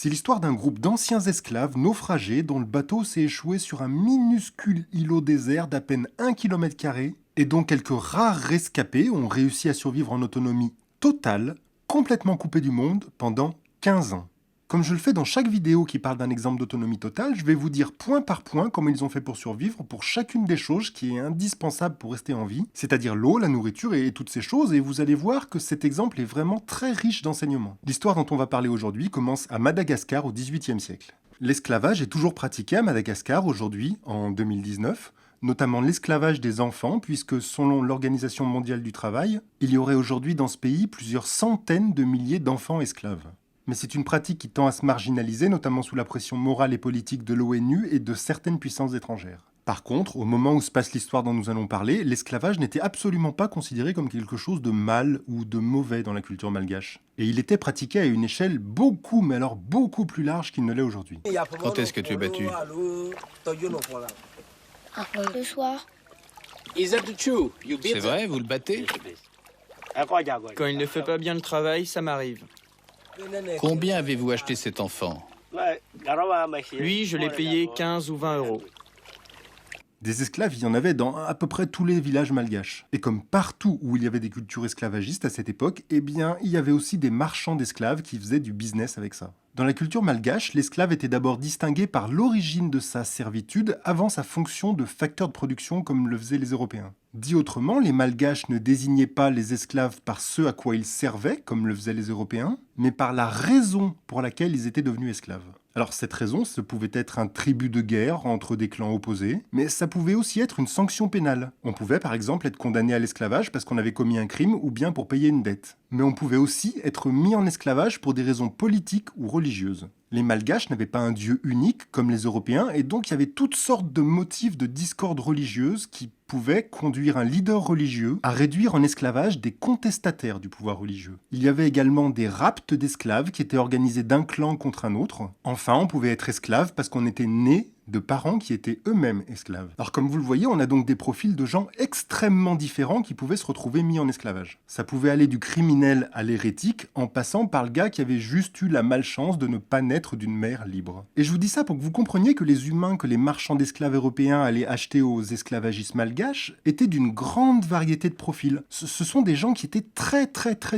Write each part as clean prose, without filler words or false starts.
C'est l'histoire d'un groupe d'anciens esclaves naufragés dont le bateau s'est échoué sur un minuscule îlot désert d'à peine 1 km² et dont quelques rares rescapés ont réussi à survivre en autonomie totale, complètement coupés du monde pendant 15 ans. Comme je le fais dans chaque vidéo qui parle d'un exemple d'autonomie totale, je vais vous dire point par point comment ils ont fait pour survivre pour chacune des choses qui est indispensable pour rester en vie, c'est-à-dire l'eau, la nourriture et toutes ces choses, et vous allez voir que cet exemple est vraiment très riche d'enseignements. L'histoire dont on va parler aujourd'hui commence à Madagascar au XVIIIe siècle. L'esclavage est toujours pratiqué à Madagascar aujourd'hui, en 2019, notamment l'esclavage des enfants, puisque selon l'Organisation mondiale du travail, il y aurait aujourd'hui dans ce pays plusieurs centaines de milliers d'enfants esclaves. Mais c'est une pratique qui tend à se marginaliser, notamment sous la pression morale et politique de l'ONU et de certaines puissances étrangères. Par contre, au moment où se passe l'histoire dont nous allons parler, l'esclavage n'était absolument pas considéré comme quelque chose de mal ou de mauvais dans la culture malgache. Et il était pratiqué à une échelle beaucoup, mais alors beaucoup plus large qu'il ne l'est aujourd'hui. Quand est-ce que tu es battu? Le soir. C'est vrai, vous le battez? Quand il ne fait pas bien le travail, ça m'arrive. Combien avez-vous acheté cet enfant? Lui, je l'ai payé 15 ou 20 euros. Des esclaves, il y en avait dans à peu près tous les villages malgaches. Et comme partout où il y avait des cultures esclavagistes à cette époque, eh bien, il y avait aussi des marchands d'esclaves qui faisaient du business avec ça. Dans la culture malgache, l'esclave était d'abord distingué par l'origine de sa servitude avant sa fonction de facteur de production comme le faisaient les Européens. Dit autrement, les malgaches ne désignaient pas les esclaves par ce à quoi ils servaient, comme le faisaient les Européens, mais par la raison pour laquelle ils étaient devenus esclaves. Alors cette raison, ça pouvait être un tribut de guerre entre des clans opposés, mais ça pouvait aussi être une sanction pénale. On pouvait par exemple être condamné à l'esclavage parce qu'on avait commis un crime ou bien pour payer une dette. Mais on pouvait aussi être mis en esclavage pour des raisons politiques ou religieuses. Les Malgaches n'avaient pas un dieu unique comme les Européens et donc il y avait toutes sortes de motifs de discorde religieuse qui pouvaient conduire un leader religieux à réduire en esclavage des contestataires du pouvoir religieux. Il y avait également des rapts d'esclaves qui étaient organisés d'un clan contre un autre. Enfin, on pouvait être esclave parce qu'on était né de parents qui étaient eux-mêmes esclaves. Alors comme vous le voyez, on a donc des profils de gens extrêmement différents qui pouvaient se retrouver mis en esclavage. Ça pouvait aller du criminel à l'hérétique, en passant par le gars qui avait juste eu la malchance de ne pas naître d'une mère libre. Et je vous dis ça pour que vous compreniez que les humains que les marchands d'esclaves européens allaient acheter aux esclavagistes malgaches étaient d'une grande variété de profils. Ce sont des gens qui étaient très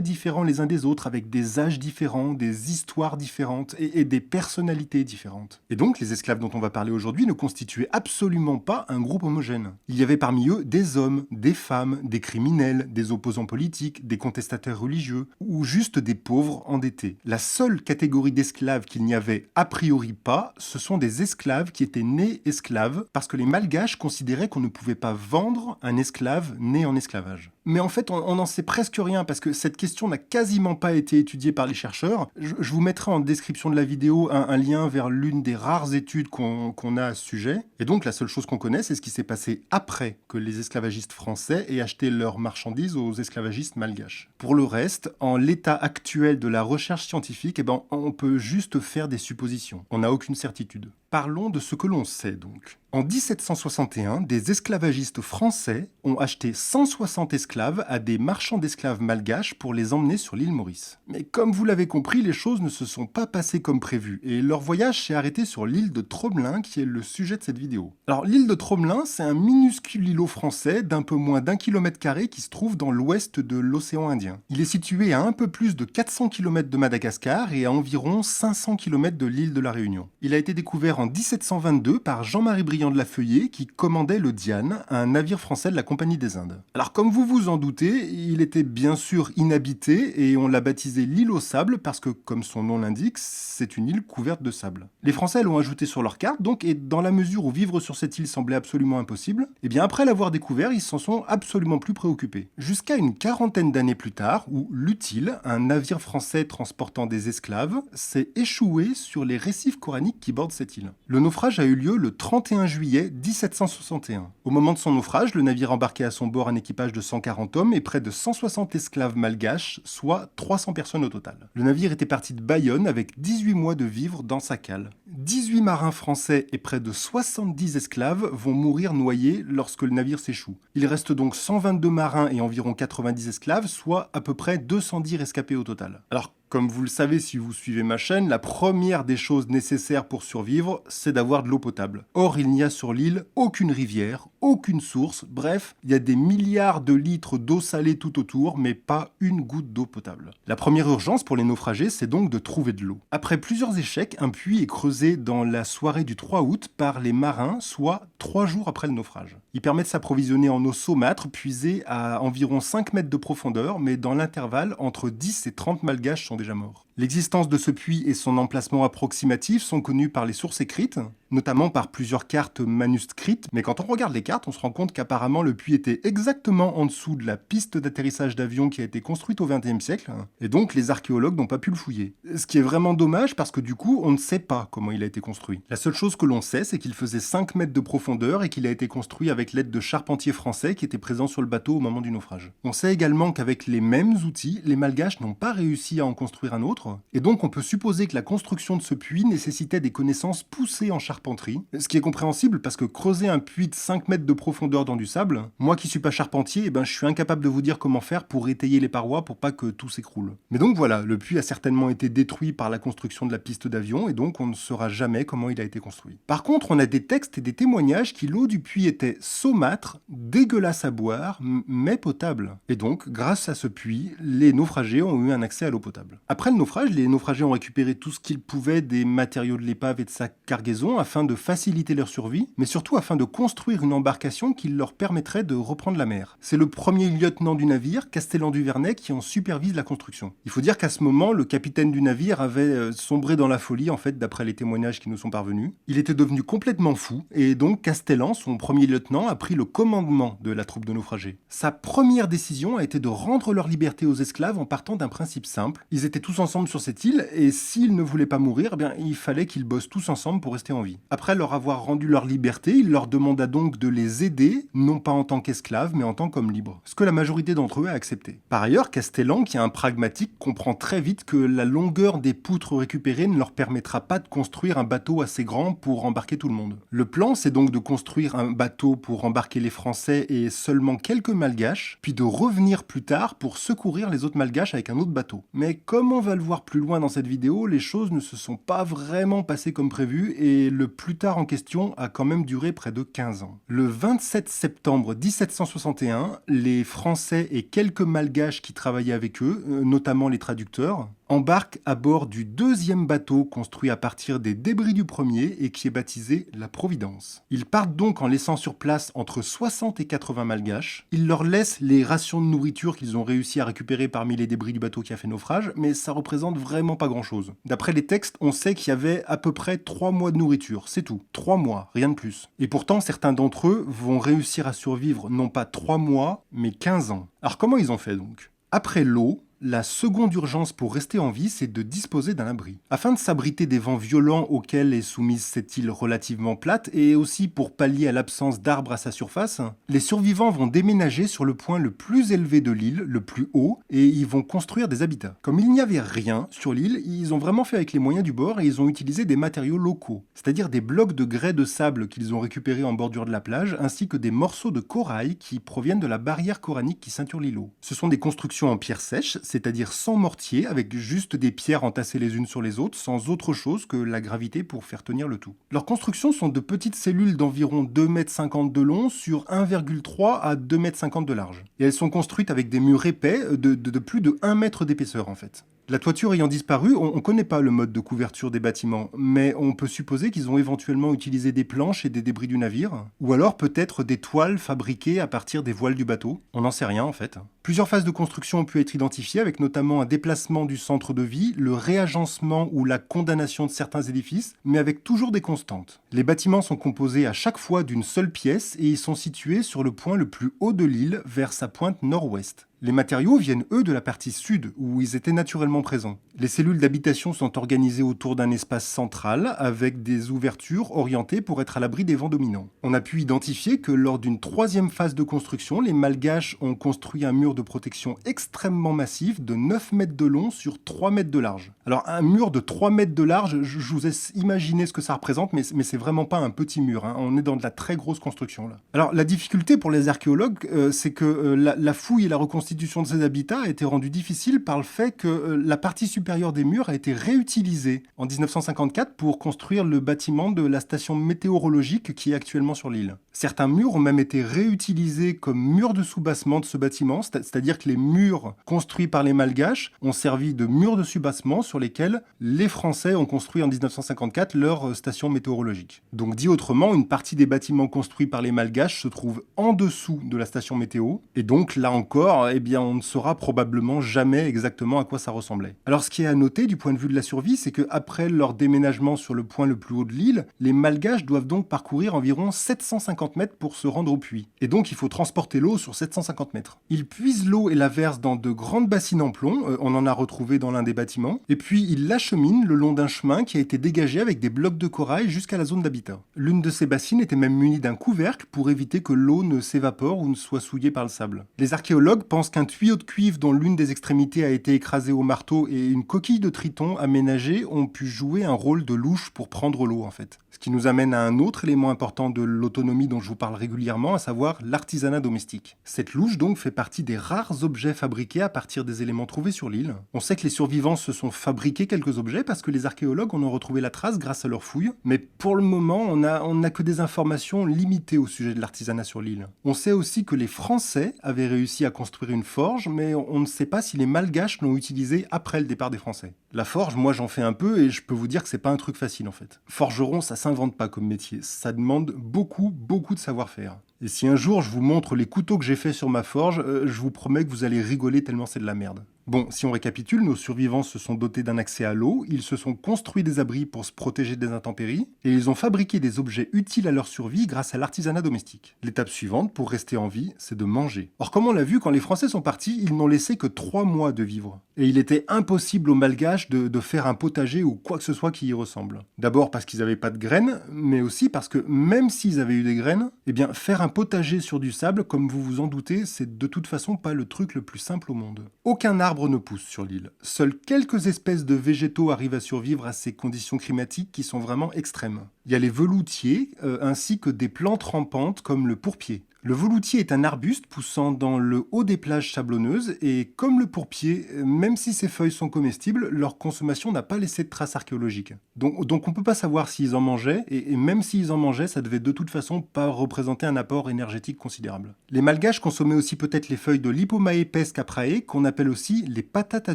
différents les uns des autres, avec des âges différents, des histoires différentes et des personnalités différentes. Et donc les esclaves dont on va parler aujourd'hui ne constituaient absolument pas un groupe homogène. Il y avait parmi eux des hommes, des femmes, des criminels, des opposants politiques, des contestataires religieux, ou juste des pauvres endettés. La seule catégorie d'esclaves qu'il n'y avait a priori pas, ce sont des esclaves qui étaient nés esclaves, parce que les Malgaches considéraient qu'on ne pouvait pas vendre un esclave né en esclavage. Mais en fait, on n'en sait presque rien, parce que cette question n'a quasiment pas été étudiée par les chercheurs. Je vous mettrai en description de la vidéo un lien vers l'une des rares études qu'on a à ce sujet. Et donc, la seule chose qu'on connaît, c'est ce qui s'est passé après que les esclavagistes français aient acheté leurs marchandises aux esclavagistes malgaches. Pour le reste, en l'état actuel de la recherche scientifique, on peut juste faire des suppositions. On n'a aucune certitude. Parlons de ce que l'on sait donc. En 1761, des esclavagistes français ont acheté 160 esclaves à des marchands d'esclaves malgaches pour les emmener sur l'île Maurice. Mais comme vous l'avez compris, les choses ne se sont pas passées comme prévu et leur voyage s'est arrêté sur l'île de Tromelin qui est le sujet de cette vidéo. Alors l'île de Tromelin, c'est un minuscule îlot français d'un peu moins d'1 km² qui se trouve dans l'ouest de l'océan Indien. Il est situé à un peu plus de 400 km de Madagascar et à environ 500 km de l'île de la Réunion. Il a été découvert en 1722 par Jean-Marie Briand de la Feuillée qui commandait le Diane, un navire français de la Compagnie des Indes. Alors comme vous vous en doutez, il était bien sûr inhabité et on l'a baptisé l'île aux sables parce que, comme son nom l'indique, c'est une île couverte de sable. Les Français l'ont ajouté sur leur carte donc, et dans la mesure où vivre sur cette île semblait absolument impossible, et bien après l'avoir découvert, ils s'en sont absolument plus préoccupés. Jusqu'à une quarantaine d'années plus tard, où l'Utile, un navire français transportant des esclaves, s'est échoué sur les récifs coraniques qui bordent cette île. Le naufrage a eu lieu le 31 juillet 1761. Au moment de son naufrage, le navire embarquait à son bord un équipage de 140 hommes et près de 160 esclaves malgaches, soit 300 personnes au total. Le navire était parti de Bayonne avec 18 mois de vivres dans sa cale. 18 marins français et près de 70 esclaves vont mourir noyés lorsque le navire s'échoue. Il reste donc 122 marins et environ 90 esclaves, soit à peu près 210 rescapés au total. Alors, Comme vous le savez si vous suivez ma chaîne, la première des choses nécessaires pour survivre, c'est d'avoir de l'eau potable. Or, il n'y a sur l'île aucune rivière, aucune source, bref, il y a des milliards de litres d'eau salée tout autour, mais pas une goutte d'eau potable. La première urgence pour les naufragés, c'est donc de trouver de l'eau. Après plusieurs échecs, un puits est creusé dans la soirée du 3 août par les marins, soit 3 jours après le naufrage. Il permet de s'approvisionner en eau saumâtre, puisée à environ 5 mètres de profondeur, mais dans l'intervalle, entre 10 et 30 malgaches sont déjà morts. L'existence de ce puits et son emplacement approximatif sont connus par les sources écrites, notamment par plusieurs cartes manuscrites, mais quand on regarde les cartes, on se rend compte qu'apparemment le puits était exactement en dessous de la piste d'atterrissage d'avion qui a été construite au XXe siècle, et donc les archéologues n'ont pas pu le fouiller. Ce qui est vraiment dommage parce que du coup, on ne sait pas comment il a été construit. La seule chose que l'on sait, c'est qu'il faisait 5 mètres de profondeur et qu'il a été construit avec l'aide de charpentiers français qui étaient présents sur le bateau au moment du naufrage. On sait également qu'avec les mêmes outils, les Malgaches n'ont pas réussi à en construire un autre, et donc on peut supposer que la construction de ce puits nécessitait des connaissances poussées en charpenterie, ce qui est compréhensible parce que creuser un puits de 5 mètres de profondeur dans du sable, moi qui suis pas charpentier, je suis incapable de vous dire comment faire pour étayer les parois pour pas que tout s'écroule. Mais donc voilà, le puits a certainement été détruit par la construction de la piste d'avion, et donc on ne saura jamais comment il a été construit. Par contre, on a des textes et des témoignages qui l'eau du puits était saumâtre, dégueulasse à boire, mais potable. Et donc, grâce à ce puits, les naufragés ont eu un accès à l'eau potable. Après le naufrage, les naufragés ont récupéré tout ce qu'ils pouvaient des matériaux de l'épave et de sa cargaison afin de faciliter leur survie, mais surtout afin de construire une embarcation qui leur permettrait de reprendre la mer. C'est le premier lieutenant du navire, Castellan du Vernet, qui en supervise la construction. Il faut dire qu'à ce moment, le capitaine du navire avait sombré dans la folie, en fait, d'après les témoignages qui nous sont parvenus. Il était devenu complètement fou, et donc Castellan, son premier lieutenant, a pris le commandement de la troupe de naufragés. Sa première décision a été de rendre leur liberté aux esclaves en partant d'un principe simple. Ils étaient tous ensemble sur cette île, et s'ils ne voulaient pas mourir, il fallait qu'ils bossent tous ensemble pour rester en vie. Après leur avoir rendu leur liberté, il leur demanda donc de les aider, non pas en tant qu'esclaves, mais en tant qu'hommes libres. Ce que la majorité d'entre eux a accepté. Par ailleurs, Castellan, qui est un pragmatique, comprend très vite que la longueur des poutres récupérées ne leur permettra pas de construire un bateau assez grand pour embarquer tout le monde. Le plan, c'est donc de construire un bateau pour embarquer les Français et seulement quelques Malgaches, puis de revenir plus tard pour secourir les autres Malgaches avec un autre bateau. Mais comme on va le voir plus loin dans cette vidéo, les choses ne se sont pas vraiment passées comme prévu et le plus tard en question a quand même duré près de 15 ans. Le 27 septembre 1761, les Français et quelques Malgaches qui travaillaient avec eux, notamment les traducteurs, embarquent à bord du deuxième bateau construit à partir des débris du premier et qui est baptisé la Providence. Ils partent donc en laissant sur place entre 60 et 80 Malgaches. Ils leur laissent les rations de nourriture qu'ils ont réussi à récupérer parmi les débris du bateau qui a fait naufrage, mais ça représente vraiment pas grand-chose. D'après les textes, on sait qu'il y avait à peu près 3 mois de nourriture, c'est tout. 3 mois, rien de plus. Et pourtant, certains d'entre eux vont réussir à survivre non pas 3 mois, mais 15 ans. Alors comment ils ont fait donc ? Après l'eau, la seconde urgence pour rester en vie, c'est de disposer d'un abri. Afin de s'abriter des vents violents auxquels est soumise cette île relativement plate, et aussi pour pallier à l'absence d'arbres à sa surface, les survivants vont déménager sur le point le plus élevé de l'île, le plus haut, et ils vont construire des habitats. Comme il n'y avait rien sur l'île, ils ont vraiment fait avec les moyens du bord et ils ont utilisé des matériaux locaux, c'est-à-dire des blocs de grès de sable qu'ils ont récupérés en bordure de la plage, ainsi que des morceaux de corail qui proviennent de la barrière coranique qui ceinture l'îlot. Ce sont des constructions en pierre sèche, c'est-à-dire sans mortier, avec juste des pierres entassées les unes sur les autres, sans autre chose que la gravité pour faire tenir le tout. Leurs constructions sont de petites cellules d'environ 2,50 m de long sur 1,3 à 2,50 m de large. Et elles sont construites avec des murs épais de plus de 1 mètre d'épaisseur en fait. La toiture ayant disparu, on ne connaît pas le mode de couverture des bâtiments, mais on peut supposer qu'ils ont éventuellement utilisé des planches et des débris du navire, ou alors peut-être des toiles fabriquées à partir des voiles du bateau. On n'en sait rien en fait. Plusieurs phases de construction ont pu être identifiées, avec notamment un déplacement du centre de vie, le réagencement ou la condamnation de certains édifices, mais avec toujours des constantes. Les bâtiments sont composés à chaque fois d'une seule pièce et ils sont situés sur le point le plus haut de l'île, vers sa pointe nord-ouest. Les matériaux viennent, eux, de la partie sud, où ils étaient naturellement présents. Les cellules d'habitation sont organisées autour d'un espace central, avec des ouvertures orientées pour être à l'abri des vents dominants. On a pu identifier que lors d'une troisième phase de construction, les Malgaches ont construit un mur de protection extrêmement massif de 9 mètres de long sur 3 mètres de large. Alors un mur de 3 mètres de large, je vous laisse imaginer ce que ça représente, mais c'est vraiment pas un petit mur, hein. On est dans de la très grosse construction là. Alors la difficulté pour les archéologues, c'est que la fouille et la reconstitution reconstitution de ces habitats a été rendue difficile par le fait que la partie supérieure des murs a été réutilisée en 1954 pour construire le bâtiment de la station météorologique qui est actuellement sur l'île. Certains murs ont même été réutilisés comme murs de soubassement de ce bâtiment, c'est-à-dire que les murs construits par les Malgaches ont servi de murs de soubassement sur lesquels les Français ont construit en 1954 leur station météorologique. Donc dit autrement, une partie des bâtiments construits par les Malgaches se trouve en dessous de la station météo, et donc là encore, eh bien, on ne saura probablement jamais exactement à quoi ça ressemblait. Alors ce qui est à noter du point de vue de la survie, c'est qu'après leur déménagement sur le point le plus haut de l'île, les Malgaches doivent donc parcourir environ 750 mètres pour se rendre au puits. Et donc il faut transporter l'eau sur 750 mètres. Ils puisent l'eau et la versent dans de grandes bassines en plomb, on en a retrouvé dans l'un des bâtiments, et puis ils l'acheminent le long d'un chemin qui a été dégagé avec des blocs de corail jusqu'à la zone d'habitat. L'une de ces bassines était même munie d'un couvercle pour éviter que l'eau ne s'évapore ou ne soit souillée par le sable. Les archéologues pensent qu'un tuyau de cuivre dont l'une des extrémités a été écrasée au marteau et une coquille de triton aménagée ont pu jouer un rôle de louche pour prendre l'eau en fait. Ce qui nous amène à un autre élément important de l'autonomie dont je vous parle régulièrement, à savoir l'artisanat domestique. Cette louche donc fait partie des rares objets fabriqués à partir des éléments trouvés sur l'île. On sait que les survivants se sont fabriqués quelques objets parce que les archéologues en ont retrouvé la trace grâce à leurs fouilles, mais pour le moment on n'a que des informations limitées au sujet de l'artisanat sur l'île. On sait aussi que les Français avaient réussi à construire une forge, mais on ne sait pas si les Malgaches l'ont utilisée après le départ des Français. La forge, moi j'en fais un peu et je peux vous dire que c'est pas un truc facile en fait. Forgeron, ça s'invente pas comme métier, ça demande beaucoup de savoir-faire. Et si un jour je vous montre les couteaux que j'ai fait sur ma forge, je vous promets que vous allez rigoler tellement c'est de la merde. Bon, si on récapitule, nos survivants se sont dotés d'un accès à l'eau, ils se sont construits des abris pour se protéger des intempéries, et ils ont fabriqué des objets utiles à leur survie grâce à l'artisanat domestique. L'étape suivante, pour rester en vie, c'est de manger. Or, comme on l'a vu, quand les Français sont partis, ils n'ont laissé que 3 mois de vivre. Et il était impossible aux Malgaches de faire un potager ou quoi que ce soit qui y ressemble. D'abord parce qu'ils n'avaient pas de graines, mais aussi parce que même s'ils avaient eu des graines, eh bien faire un potager sur du sable, comme vous vous en doutez, c'est de toute façon pas le truc le plus simple au monde. Aucun arbre ne pousse sur l'île. Seules quelques espèces de végétaux arrivent à survivre à ces conditions climatiques qui sont vraiment extrêmes. Il y a les veloutiers, ainsi que des plantes rampantes comme le pourpier. Le veloutier est un arbuste poussant dans le haut des plages sablonneuses et comme le pourpier, même si ses feuilles sont comestibles, leur consommation n'a pas laissé de traces archéologiques. Donc on peut pas savoir s'ils en mangeaient et même s'ils en mangeaient, ça devait de toute façon pas représenter un apport énergétique considérable. Les Malgaches consommaient aussi peut-être les feuilles de l'Hipomaepes caprae, qu'on appelle aussi les patates à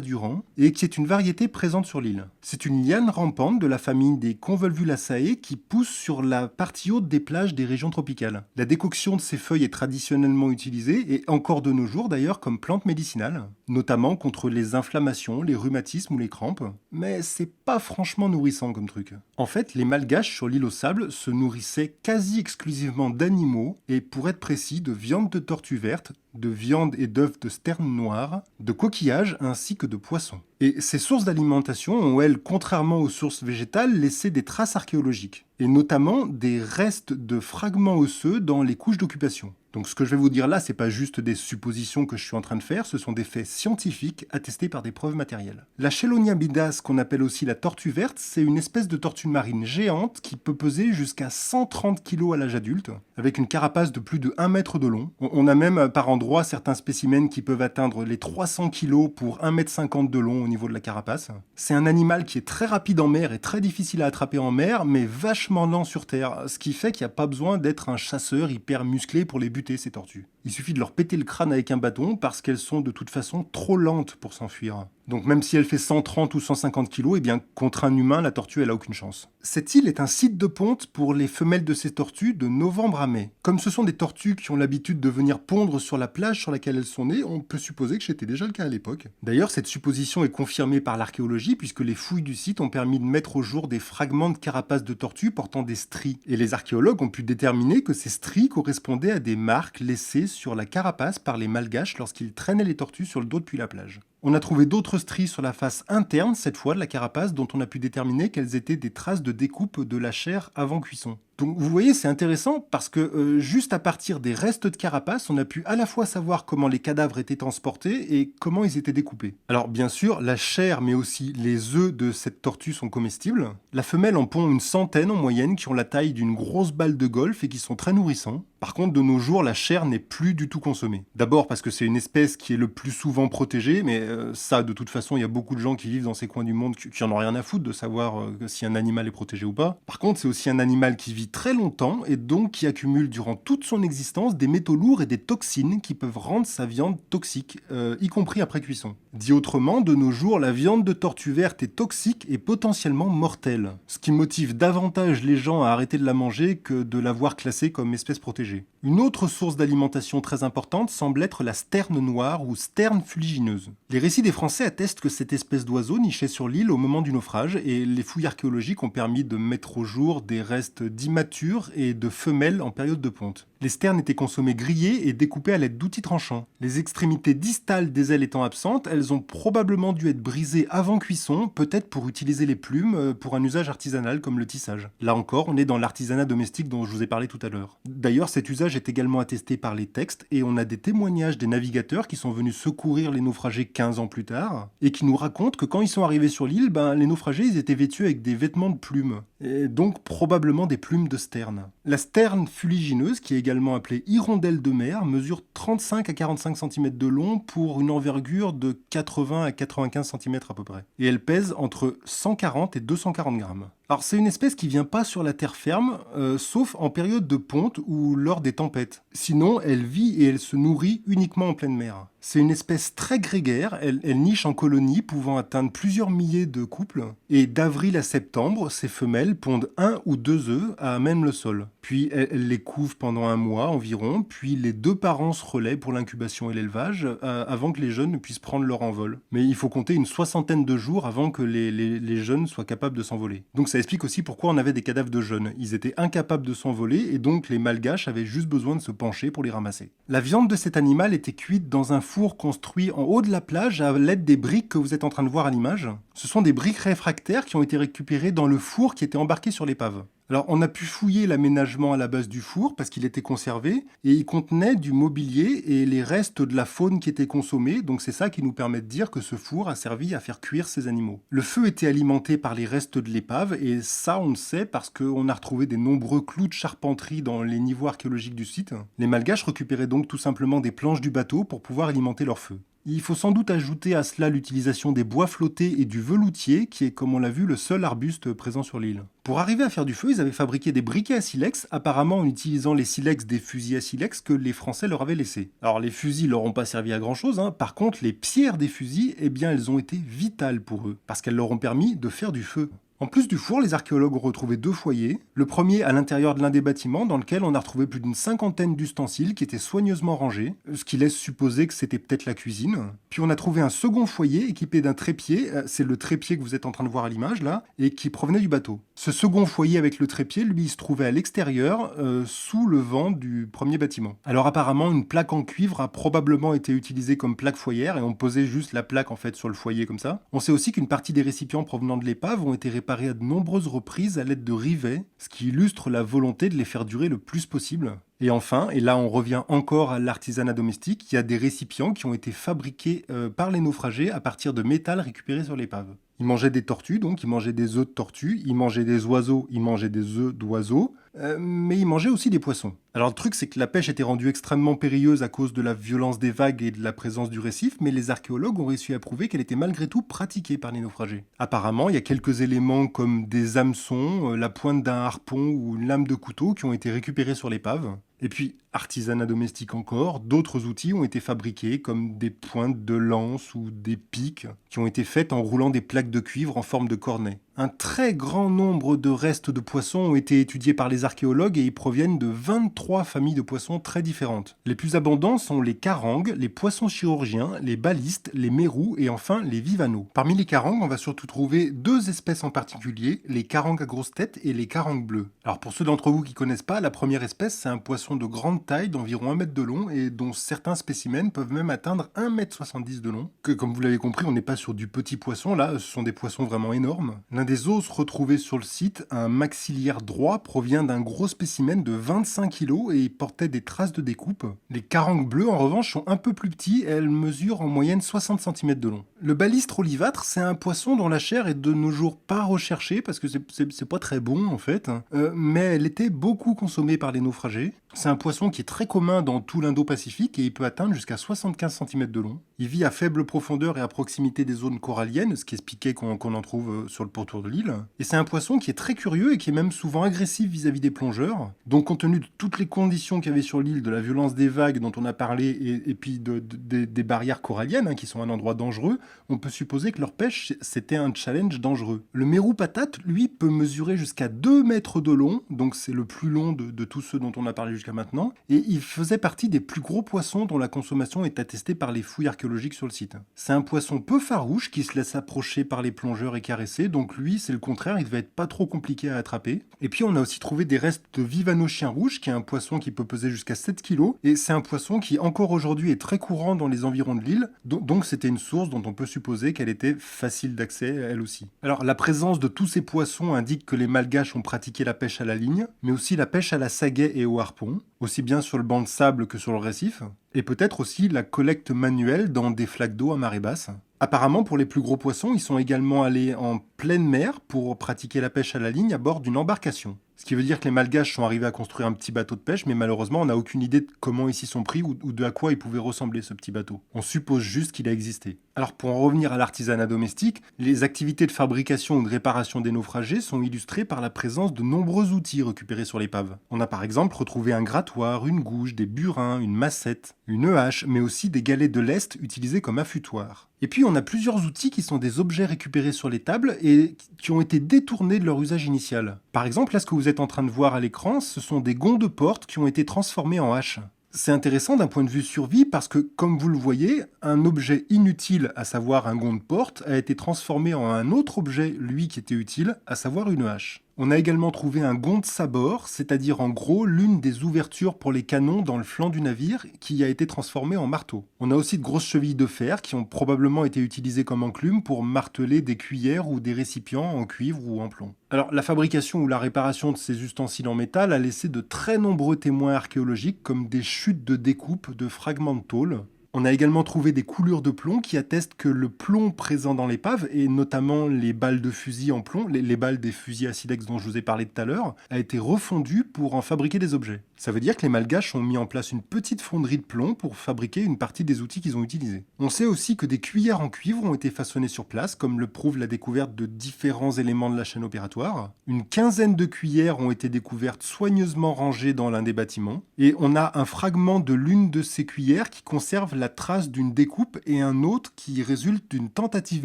Durand, et qui est une variété présente sur l'île. C'est une liane rampante de la famille des Convolvulaceae qui pousse sur la partie haute des plages des régions tropicales. La décoction de ces feuilles est traditionnellement utilisée, et encore de nos jours d'ailleurs, comme plante médicinale, notamment contre les inflammations, les rhumatismes ou les crampes. Mais c'est pas franchement nourrissant comme truc. En fait, les Malgaches sur l'île aux sables se nourrissaient quasi exclusivement d'animaux, et pour être précis, de viande de tortue verte, de viande et d'œufs de sterne noire, de coquillages ainsi que de poissons. Et ces sources d'alimentation ont, elles, contrairement aux sources végétales, laissé des traces archéologiques, et notamment des restes de fragments osseux dans les couches d'occupation. Donc ce que je vais vous dire là, c'est pas juste des suppositions que je suis en train de faire, ce sont des faits scientifiques attestés par des preuves matérielles. La Chelonia bidas, qu'on appelle aussi la tortue verte, c'est une espèce de tortue marine géante qui peut peser jusqu'à 130 kg à l'âge adulte, avec une carapace de plus de 1 mètre de long. On a même par endroits certains spécimens qui peuvent atteindre les 300 kg pour 1,50 m de long au niveau de la carapace. C'est un animal qui est très rapide en mer et très difficile à attraper en mer, mais vachement lent sur terre, ce qui fait qu'il n'y a pas besoin d'être un chasseur hyper musclé pour les buter, ces tortues. Il suffit de leur péter le crâne avec un bâton parce qu'elles sont de toute façon trop lentes pour s'enfuir. Donc même si elle fait 130 ou 150 kg, eh bien contre un humain, la tortue elle a aucune chance. Cette île est un site de ponte pour les femelles de ces tortues de novembre à mai. Comme ce sont des tortues qui ont l'habitude de venir pondre sur la plage sur laquelle elles sont nées, on peut supposer que c'était déjà le cas à l'époque. D'ailleurs, cette supposition est confirmée par l'archéologie puisque les fouilles du site ont permis de mettre au jour des fragments de carapaces de tortues portant des stries. Et les archéologues ont pu déterminer que ces stries correspondaient à des marques laissées sur la carapace par les Malgaches lorsqu'ils traînaient les tortues sur le dos depuis la plage. On a trouvé d'autres stries sur la face interne, cette fois de la carapace, dont on a pu déterminer qu'elles étaient des traces de découpe de la chair avant cuisson. Donc vous voyez, c'est intéressant parce que juste à partir des restes de carapace, on a pu à la fois savoir comment les cadavres étaient transportés et comment ils étaient découpés. Alors bien sûr, la chair mais aussi les œufs de cette tortue sont comestibles. La femelle en pond une centaine en moyenne qui ont la taille d'une grosse balle de golf et qui sont très nourrissants. Par contre, de nos jours, la chair n'est plus du tout consommée. D'abord parce que c'est une espèce qui est le plus souvent protégée, mais ça, de toute façon, il y a beaucoup de gens qui vivent dans ces coins du monde qui en ont rien à foutre de savoir si un animal est protégé ou pas. Par contre, c'est aussi un animal qui vit très longtemps et donc qui accumule durant toute son existence des métaux lourds et des toxines qui peuvent rendre sa viande toxique, y compris après cuisson. Dit autrement, de nos jours, la viande de tortue verte est toxique et potentiellement mortelle, ce qui motive davantage les gens à arrêter de la manger que de la voir classée comme espèce protégée. Une autre source d'alimentation très importante semble être la sterne noire ou sterne fuligineuse. Les récits des Français attestent que cette espèce d'oiseau nichait sur l'île au moment du naufrage et les fouilles archéologiques ont permis de mettre au jour des restes d'immatures et de femelles en période de ponte. Les sternes étaient consommées grillées et découpées à l'aide d'outils tranchants. Les extrémités distales des ailes étant absentes, elles ont probablement dû être brisées avant cuisson, peut-être pour utiliser les plumes pour un usage artisanal comme le tissage. Là encore, on est dans l'artisanat domestique dont je vous ai parlé tout à l'heure. D'ailleurs, cet usage est également attesté par les textes et on a des témoignages des navigateurs qui sont venus secourir les naufragés 15 ans plus tard et qui nous racontent que quand ils sont arrivés sur l'île, les naufragés ils étaient vêtus avec des vêtements de plumes, et donc probablement des plumes de sterne. La sterne fuligineuse, qui est également appelée hirondelle de mer, mesure 35 à 45 cm de long pour une envergure de 80 à 95 cm à peu près. Et elle pèse entre 140 et 240 grammes. Alors c'est une espèce qui vient pas sur la terre ferme, sauf en période de ponte ou lors des tempêtes. Sinon, elle vit et elle se nourrit uniquement en pleine mer. C'est une espèce très grégaire, elle niche en colonies pouvant atteindre plusieurs milliers de couples. Et d'avril à septembre, ces femelles pondent 1 ou 2 œufs à même le sol. Puis elles les couvent pendant un mois environ, puis les 2 parents se relaient pour l'incubation et l'élevage avant que les jeunes ne puissent prendre leur envol. Mais il faut compter une 60aine de jours avant que les jeunes soient capables de s'envoler. Donc ça explique aussi pourquoi on avait des cadavres de jeunes. Ils étaient incapables de s'envoler et donc les malgaches avaient juste besoin de se pencher pour les ramasser. La viande de cet animal était cuite dans un four construit en haut de la plage à l'aide des briques que vous êtes en train de voir à l'image. Ce sont des briques réfractaires qui ont été récupérées dans le four qui était embarqué sur l'épave. Alors on a pu fouiller l'aménagement à la base du four parce qu'il était conservé et il contenait du mobilier et les restes de la faune qui était consommée, donc c'est ça qui nous permet de dire que ce four a servi à faire cuire ces animaux. Le feu était alimenté par les restes de l'épave et ça on le sait parce qu'on a retrouvé des nombreux clous de charpenterie dans les niveaux archéologiques du site. Les malgaches récupéraient donc tout simplement des planches du bateau pour pouvoir alimenter leur feu. Il faut sans doute ajouter à cela l'utilisation des bois flottés et du veloutier, qui est, comme on l'a vu, le seul arbuste présent sur l'île. Pour arriver à faire du feu, ils avaient fabriqué des briquets à silex, apparemment en utilisant les silex des fusils à silex que les Français leur avaient laissés. Alors les fusils leur ont pas servi à grand chose, par contre les pierres des fusils, elles ont été vitales pour eux, parce qu'elles leur ont permis de faire du feu. En plus du four, les archéologues ont retrouvé 2 foyers. Le premier à l'intérieur de l'un des bâtiments, dans lequel on a retrouvé plus d'une 50aine d'ustensiles qui étaient soigneusement rangés, ce qui laisse supposer que c'était peut-être la cuisine. Puis on a trouvé un second foyer équipé d'un trépied, c'est le trépied que vous êtes en train de voir à l'image là, et qui provenait du bateau. Ce second foyer avec le trépied, lui, il se trouvait à l'extérieur, sous le vent du premier bâtiment. Alors apparemment, une plaque en cuivre a probablement été utilisée comme plaque foyère, et on posait juste la plaque en fait sur le foyer comme ça. On sait aussi qu'une partie des récipients provenant de l'épave ont été réparés à de nombreuses reprises à l'aide de rivets, ce qui illustre la volonté de les faire durer le plus possible. Et enfin, et là on revient encore à l'artisanat domestique, il y a des récipients qui ont été fabriqués par les naufragés à partir de métal récupéré sur l'épave. Ils mangeaient des tortues, donc ils mangeaient des œufs de tortues, ils mangeaient des oiseaux, ils mangeaient des œufs d'oiseaux, mais ils mangeaient aussi des poissons. Alors le truc c'est que la pêche était rendue extrêmement périlleuse à cause de la violence des vagues et de la présence du récif, mais les archéologues ont réussi à prouver qu'elle était malgré tout pratiquée par les naufragés. Apparemment, il y a quelques éléments comme des hameçons, la pointe d'un harpon ou une lame de couteau qui ont été récupérés sur l'épave. Et puis, artisanat domestique encore, d'autres outils ont été fabriqués comme des pointes de lance ou des pics qui ont été faites en roulant des plaques de cuivre en forme de cornet. Un très grand nombre de restes de poissons ont été étudiés par les archéologues et ils proviennent de 23 familles de poissons très différentes. Les plus abondants sont les carangues, les poissons chirurgiens, les balistes, les mérous et enfin les vivanos. Parmi les carangues, on va surtout trouver 2 espèces en particulier, les carangues à grosse tête et les carangues bleues. Alors pour ceux d'entre vous qui connaissent pas, la première espèce c'est un poisson de grande grande taille d'environ 1 mètre de long et dont certains spécimens peuvent même atteindre 1,70 m de long. Que comme vous l'avez compris, on n'est pas sur du petit poisson, là, ce sont des poissons vraiment énormes. L'un des os retrouvés sur le site, un maxillaire droit, provient d'un gros spécimen de 25 kg et il portait des traces de découpe. Les carangues bleues, en revanche, sont un peu plus petits et elles mesurent en moyenne 60 cm de long. Le balistre olivâtre, c'est un poisson dont la chair est de nos jours pas recherchée parce que c'est pas très bon en fait, mais elle était beaucoup consommée par les naufragés. C'est un poisson qui est très commun dans tout l'Indo-Pacifique et il peut atteindre jusqu'à 75 cm de long. Il vit à faible profondeur et à proximité des zones coralliennes, ce qui expliquait qu'on en trouve sur le pourtour de l'île. Et c'est un poisson qui est très curieux et qui est même souvent agressif vis-à-vis des plongeurs. Donc compte tenu de toutes les conditions qu'il y avait sur l'île, de la violence des vagues dont on a parlé et puis des barrières coralliennes, qui sont un endroit dangereux, on peut supposer que leur pêche, c'était un challenge dangereux. Le mérou patate, lui, peut mesurer jusqu'à 2 mètres de long, donc c'est le plus long de tous ceux dont on a parlé jusqu'à maintenant, et il faisait partie des plus gros poissons dont la consommation est attestée par les fouilles archéologiques sur le site. C'est un poisson peu farouche qui se laisse approcher par les plongeurs et caresser, donc lui, c'est le contraire, il devait être pas trop compliqué à attraper. Et puis on a aussi trouvé des restes de Vivano chien rouge, qui est un poisson qui peut peser jusqu'à 7 kg, et c'est un poisson qui encore aujourd'hui est très courant dans les environs de l'île, donc c'était une source dont on peut supposer qu'elle était facile d'accès elle aussi. Alors la présence de tous ces poissons indique que les Malgaches ont pratiqué la pêche à la ligne, mais aussi la pêche à la sagaie et au harpon, aussi bien sur le banc de sable que sur le récif, et peut-être aussi la collecte manuelle dans des flaques d'eau à marée basse. Apparemment, pour les plus gros poissons, ils sont également allés en pleine mer pour pratiquer la pêche à la ligne à bord d'une embarcation. Ce qui veut dire que les Malgaches sont arrivés à construire un petit bateau de pêche, mais malheureusement, on n'a aucune idée de comment ils s'y sont pris ou de à quoi il pouvait ressembler ce petit bateau. On suppose juste qu'il a existé. Alors pour en revenir à l'artisanat domestique, les activités de fabrication ou de réparation des naufragés sont illustrées par la présence de nombreux outils récupérés sur l'épave. On a par exemple retrouvé un grattoir, une gouge, des burins, une massette, une hache, mais aussi des galets de lest utilisés comme affûtoirs. Et puis on a plusieurs outils qui sont des objets récupérés sur les tables et qui ont été détournés de leur usage initial. Par exemple, là ce que vous êtes en train de voir à l'écran, ce sont des gonds de porte qui ont été transformés en haches. C'est intéressant d'un point de vue survie parce que, comme vous le voyez, un objet inutile, à savoir un gond de porte, a été transformé en un autre objet, lui, qui était utile, à savoir une hache. On a également trouvé un gond de sabord, c'est-à-dire en gros l'une des ouvertures pour les canons dans le flanc du navire qui a été transformé en marteau. On a aussi de grosses chevilles de fer qui ont probablement été utilisées comme enclume pour marteler des cuillères ou des récipients en cuivre ou en plomb. Alors la fabrication ou la réparation de ces ustensiles en métal a laissé de très nombreux témoins archéologiques comme des chutes de découpe de fragments de tôle. On a également trouvé des coulures de plomb qui attestent que le plomb présent dans l'épave, et notamment les balles de fusil en plomb, les balles des fusils à silex dont je vous ai parlé tout à l'heure, a été refondu pour en fabriquer des objets. Ça veut dire que les Malgaches ont mis en place une petite fonderie de plomb pour fabriquer une partie des outils qu'ils ont utilisés. On sait aussi que des cuillères en cuivre ont été façonnées sur place, comme le prouve la découverte de différents éléments de la chaîne opératoire. Une quinzaine de cuillères ont été découvertes soigneusement rangées dans l'un des bâtiments, et on a un fragment de l'une de ces cuillères qui conserve la trace d'une découpe et un autre qui résulte d'une tentative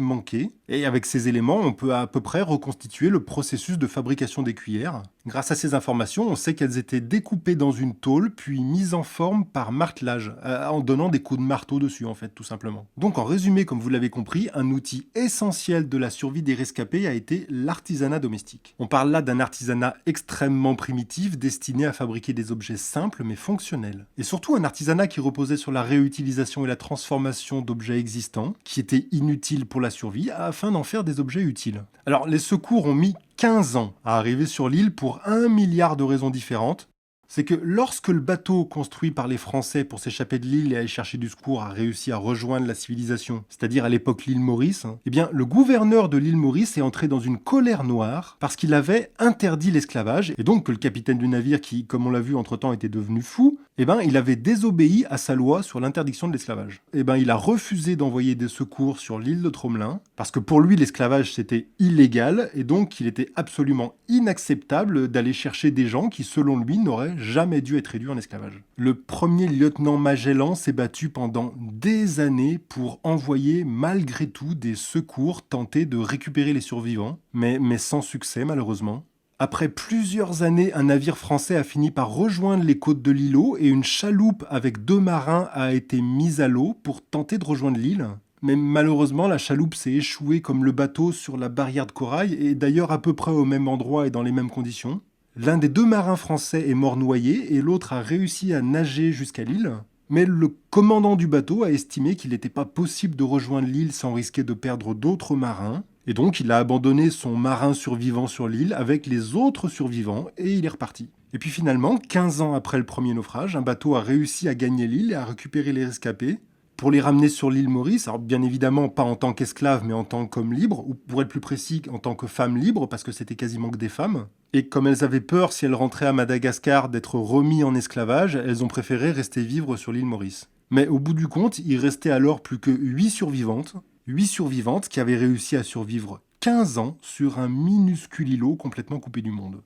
manquée. Et avec ces éléments, on peut à peu près reconstituer le processus de fabrication des cuillères. Grâce à ces informations, on sait qu'elles étaient découpées dans une tôle, puis mises en forme par martelage, en donnant des coups de marteau dessus en fait, tout simplement. Donc en résumé, comme vous l'avez compris, un outil essentiel de la survie des rescapés a été l'artisanat domestique. On parle là d'un artisanat extrêmement primitif, destiné à fabriquer des objets simples mais fonctionnels. Et surtout un artisanat qui reposait sur la réutilisation et la transformation d'objets existants, qui étaient inutiles pour la survie, afin d'en faire des objets utiles. Alors les secours ont mis 15 ans à arriver sur l'île pour 1 milliard de raisons différentes. C'est que lorsque le bateau construit par les Français pour s'échapper de l'île et aller chercher du secours a réussi à rejoindre la civilisation, c'est-à-dire à l'époque l'île Maurice, eh bien le gouverneur de l'île Maurice est entré dans une colère noire parce qu'il avait interdit l'esclavage et donc que le capitaine du navire qui, comme on l'a vu entre-temps, était devenu fou, eh ben il avait désobéi à sa loi sur l'interdiction de l'esclavage. Eh ben il a refusé d'envoyer des secours sur l'île de Tromelin parce que pour lui l'esclavage c'était illégal et donc il était absolument inacceptable d'aller chercher des gens qui selon lui n'auraient jamais dû être réduit en esclavage. Le premier lieutenant Magellan s'est battu pendant des années pour envoyer malgré tout des secours tenter de récupérer les survivants, mais sans succès malheureusement. Après plusieurs années, un navire français a fini par rejoindre les côtes de l'îlot et une chaloupe avec 2 marins a été mise à l'eau pour tenter de rejoindre l'île. Mais malheureusement, la chaloupe s'est échouée comme le bateau sur la barrière de corail et d'ailleurs à peu près au même endroit et dans les mêmes conditions. L'un des 2 marins français est mort noyé et l'autre a réussi à nager jusqu'à l'île. Mais le commandant du bateau a estimé qu'il n'était pas possible de rejoindre l'île sans risquer de perdre d'autres marins. Et donc il a abandonné son marin survivant sur l'île avec les autres survivants et il est reparti. Et puis finalement, 15 ans après le premier naufrage, un bateau a réussi à gagner l'île et à récupérer les rescapés pour les ramener sur l'île Maurice. Alors bien évidemment pas en tant qu'esclaves mais en tant qu'hommes libres, ou pour être plus précis en tant que femmes libres parce que c'était quasiment que des femmes. Et comme elles avaient peur si elles rentraient à Madagascar d'être remis en esclavage, elles ont préféré rester vivre sur l'île Maurice. Mais au bout du compte, il restait alors plus que 8 survivantes. 8 survivantes qui avaient réussi à survivre 15 ans sur un minuscule îlot complètement coupé du monde.